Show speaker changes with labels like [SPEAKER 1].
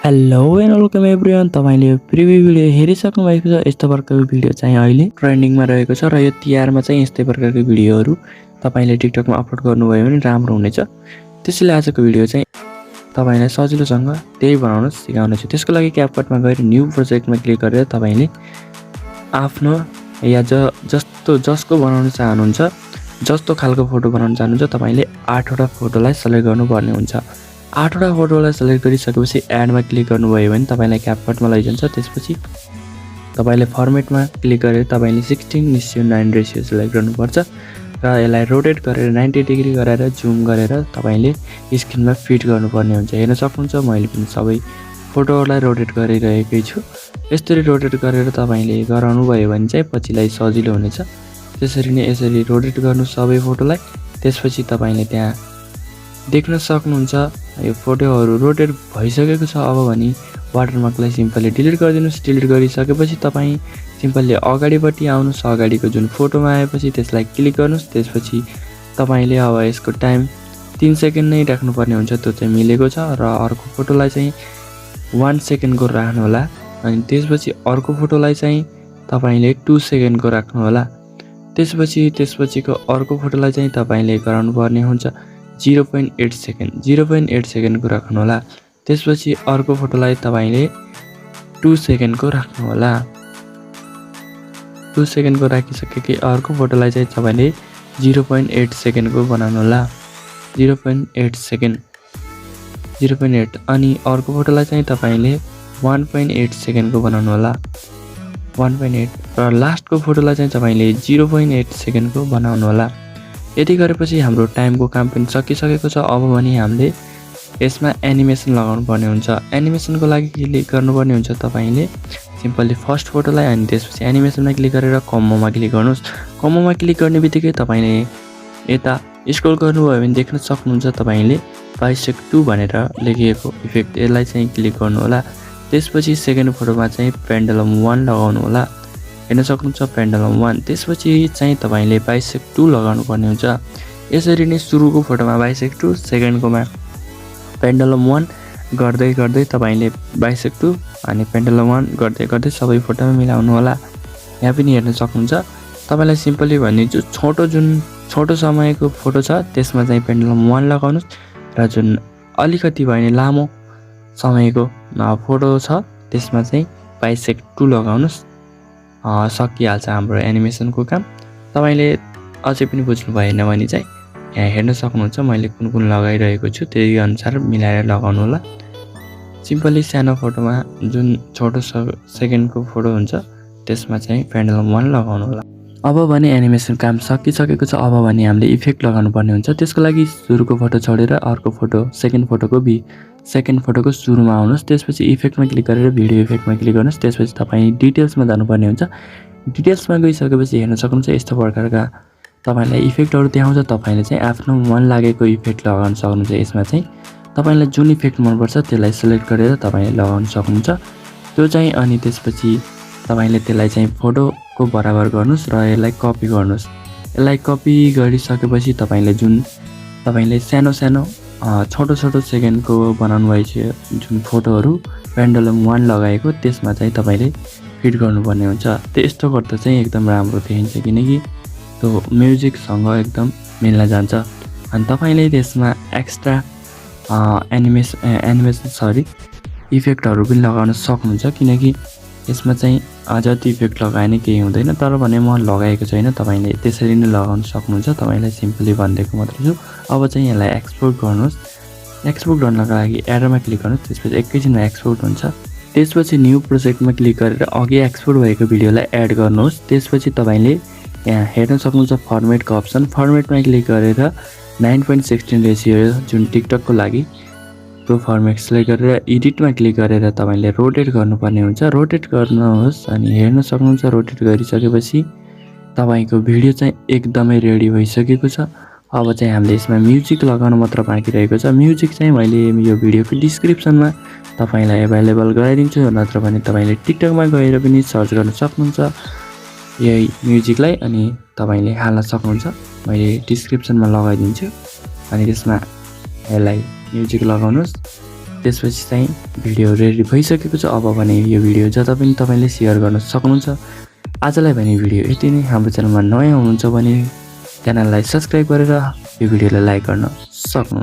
[SPEAKER 1] Hello and welcome everyone. तपाईले preview video हेरिसक्नु भएको छ। यस्तो प्रकारको भिडियो चाहिँ अहिले ट्रेन्डिङमा रहेको छ र यो तिहारमा चाहिँ यस्तै प्रकारको भिडियोहरू तपाईले टिकटकमा अपलोड गर्नुभयो भने राम्रो हुनेछ। त्यसैले आजको भिडियो चाहिँ तपाईलाई सजिलोसँग त्यही बनाउन सिकाउने छु। त्यसको लागि क्यापकटमा गएर न्यू प्रोजेक्टमा क्लिक गरेर तपाईले आफ्नो या जसको बनाउन चाहनुहुन्छ, जस्तो खालको फोटो बनाउन चाहनुहुन्छ तपाईले 8 वटा फोटोलाई सेलेक्ट गर्नुपर्ने हुन्छ। 8 वटा फोटोलाई सेलेक्ट गरिसकेपछि एडमा क्लिक गर्नुभयो भने तपाईलाई क्यापकटमा लैजान्छ। त्यसपछि तपाईले फर्मेटमा क्लिक गरेर तपाईले 16:9 रेशियो सेलेक्ट गर्नुपर्छ र यसलाई रोटेट गरेर 90 डिग्री गरेर जुम गरेर तपाईले स्क्रिनमा फिट गर्नुपर्ने हुन्छ। हेर्न सक्नुहुन्छ मैले पनि सबै फोटोहरूलाई रोटेट गरिरहेकै छु। यसरी रोटेट गरेर तपाईले गराउनु भयो भने चाहिँ पछिलाई सजिलो हुनेछ। त्यसरी नै यसरी रोटेट गर्नु सबै फोटोलाई। त्यसपछि तपाईले त्यहाँ देख्न सक्नुहुन्छ यो फोटोहरू रोटेट भइसकेको छ। अब भने वाटरमार्कलाई सिम्पली डिलिट गरिदिनुस्। डिलिट गरिसकेपछि तपाई सिम्पली अगाडिपट्टि आउनुस्। अगाडिको जुन फोटोमा आएपछि त्यसलाई क्लिक गर्नुस्। त्यसपछि तपाईले अब यसको टाइम 3 सेकेन्ड नै राख्नुपर्ने हुन्छ। त्यो चाहिँ मिलेको छ र अर्को फोटोलाई चाहिँ 1 सेकेन्डको राख्नु होला। अनि त्यसपछि अर्को फोटोलाई चाहिँ तपाईले 2 सेकेन्डको राख्नु होला। त्यसपछिको अर्को फोटोलाई चाहिँ तपाईले गराउनु पर्ने हुन्छ 0.8 सेकेन्डको राख्नु होला। त्यसपछि अर्को फोटोलाई तपाईले 2 सेकेन्डको राख्नु होला। 2 सेकेन्डको राखिसकेपछि अर्को फोटोलाई चाहिँ तपाईले 0.8 सेकेन्डको बनाउनु होला। 0.8 सेकेन्ड 0.8 अनि अर्को फोटोलाई चाहिँ तपाईले 1.8 सेकेन्डको बनाउनु होला। 1.8 र लास्टको फोटोलाई चाहिँ तपाईले 0.8 सेकेन्डको बनाउनु होला। यति गरेपछि हाम्रो टाइमको काम पनि सकिसकेको छ। अब भने हामीले यसमा एनिमेसन लगाउनु पर्ने हुन्छ। एनिमेसनको लागि क्लिक गर्नुपर्ने हुन्छ। तपाईले सिम्पली फर्स्ट फोटोलाई अनि त्यसपछि एनिमेसनमा क्लिक गरेर कम्बोमा क्लिक गर्नुस्। कम्बोमा क्लिक गर्ने बित्तिकै तपाईले यता स्क्रोल गर्नुभयो भने देख्न सक्नुहुन्छ तपाईले बाइसेक्ट 2 भनेर लेखिएको इफेक्ट, यसलाई चाहिँ क्लिक गर्नु होला। त्यसपछि सेकेन्ड फोटोमा चाहिँ पेन्डुलम 1 लगाउनु होला। हेर्न सक्नुहुन्छ पेन्डुलम 1। त्यसपछि चाहिँ तपाईले बाइसेक्ट 2 लगाउनु पर्ने हुन्छ। यसरी नै सुरुको फोटोमा बाइसेक्ट 2, सेकेन्डकोमा पेन्डुलम 1 गर्दै गर्दै तपाईले बाइसेक्ट 2 अनि पेन्डुलम 1 गर्दै गर्दै सबै फोटोमा मिलाउनु होला। यहाँ पनि हेर्न सक्नुहुन्छ। तपाईलाई सिम्पली भनिदिन्छु, जुन छोटो समयको फोटो छ त्यसमा चाहिँ पेन्डुलम 1 लगाउनुस् र जुन अलिकति भए नि लामो समयको फोटो छ त्यसमा चाहिँ बाइसेक्ट 2 लगाउनुस्। सकिहाल्छ हाम्रो एनिमेसनको काम। तपाईले अझै पनि बुझ्नु भएन भने चाहिँ यहाँ हेर्न सक्नुहुन्छ मैले कुन लगाइरहेको छु त्यही अनुसार मिलाएर लगाउनु होला। सिम्पली सानो फोटोमा जुन छोटो सेकेन्डको फोटो हुन्छ त्यसमा चाहिँ पेन्डुलम 1 लगाउनु होला। अब भने एनिमेसन काम सकिसकेको छ। अब भने हामीले इफेक्ट लगाउनु पर्ने हुन्छ। त्यसको लागि सुरुको फोटो छोडेर अर्को फोटो सेकेन्ड फोटोको सुरुमा आउनुस्। त्यसपछि इफेक्टमा क्लिक गरेर भिडियो इफेक्टमा क्लिक गर्नुस्। त्यसपछि तपाईँ डिटेल्समा जानुपर्ने हुन्छ। डिटेल्समा गइसकेपछि हेर्न सक्नुहुन्छ यस्तो प्रकारका तपाईलाई इफेक्टहरू देखाउँछ। तपाईले चाहिँ आफ्नो मन लागेको इफेक्ट लगाउन सक्नुहुन्छ। यसमा चाहिँ तपाईलाई जुन इफेक्ट मनपर्छ त्यसलाई सेलेक्ट गरेर तपाईले लगाउन सक्नुहुन्छ त्यो चाहिँ। अनि त्यसपछि तपाईले त्यसलाई चाहिँ फोटोको बराबर गर्नुस् र यसलाई कपी गर्नुस्। यसलाई कपी गरिसकेपछि तपाईले सानो छोटो सेकेन्डको बनाउनु भएको जुन फोटोहरू पेन्डुलम 1 लगाएको त्यसमा चाहिँ तपाईले फिट गर्नुपर्ने हुन्छ। त्यस्तो गर्दा चाहिँ एकदम राम्रो देखिन्छ किनकि त्यो म्युजिकसँग एकदम मिल्न जान्छ। अनि तपाईले त्यसमा एक्स्ट्रा इफेक्टहरू पनि लगाउन सक्नुहुन्छ किनकि यसमा चाहिँ जति इफेक्ट लगाए नै केही हुँदैन। तर भने म लगाएको छैन, तपाईले त्यसरी नै लगाउन सक्नुहुन्छ। तपाईलाई सिम्पली भनिदिएको मात्र छु। अब चाहिँ यसलाई एक्सपोर्ट गर्नुहोस्। एक्सपोर्ट गर्नको लागि एरोमा क्लिक गर्नुहोस्। त्यसपछि एकैछिनमा एक्सपोर्ट हुन्छ। त्यसपछि न्यू प्रोजेक्टमा क्लिक गरेर अघि एक्सपोर्ट भएको भिडियोलाई एड गर्नुहोस्। त्यसपछि तपाईले यहाँ हेर्न सक्नुहुन्छ फर्मेटको अप्सन, फर्मेटमा क्लिक गरेर 9:16 रेशियो जुन टिकटकको लागि त्यो फर्मेट सेलेक्ट गरेर एडिटमा क्लिक गरेर तपाईले रोटेट गर्नुपर्ने हुन्छ। रोटेट गर्नुहोस् अनि हेर्न सक्नुहुन्छ रोटेट गरिसकेपछि तपाईको भिडियो चाहिँ एकदमै रेडी भइसकेको छ। अब चाहिँ हामीले यसमा म्युजिक लगाउन मात्र बाँकी रहेको छ। म्युजिक चाहिँ मैले यो भिडियोको डिस्क्रिप्सनमा तपाईलाई अवेलेबल गराइदिन्छु, नत्र भने तपाईले टिकटकमा गएर पनि सर्च गर्न सक्नुहुन्छ यही म्युजिकलाई अनि तपाईले हाल्न सक्नुहुन्छ। मैले डिस्क्रिप्सनमा लगाइदिन्छु अनि त्यसमा यसलाई म्युजिक लगाउनुस्। त्यसपछि चाहिँ भिडियो रेडी भइसकेको छ। अब भने यो भिडियो जता पनि तपाईले शेयर गर्न सक्नुहुन्छ। आजलाई भने भिडियो यति नै। हाम्रो च्यानलमा नयाँ हुनुहुन्छ भने च्यानललाई सब्स्क्राइब गरेर यो भिडियोलाई लाइक गर्न सक्नुहुन्छ।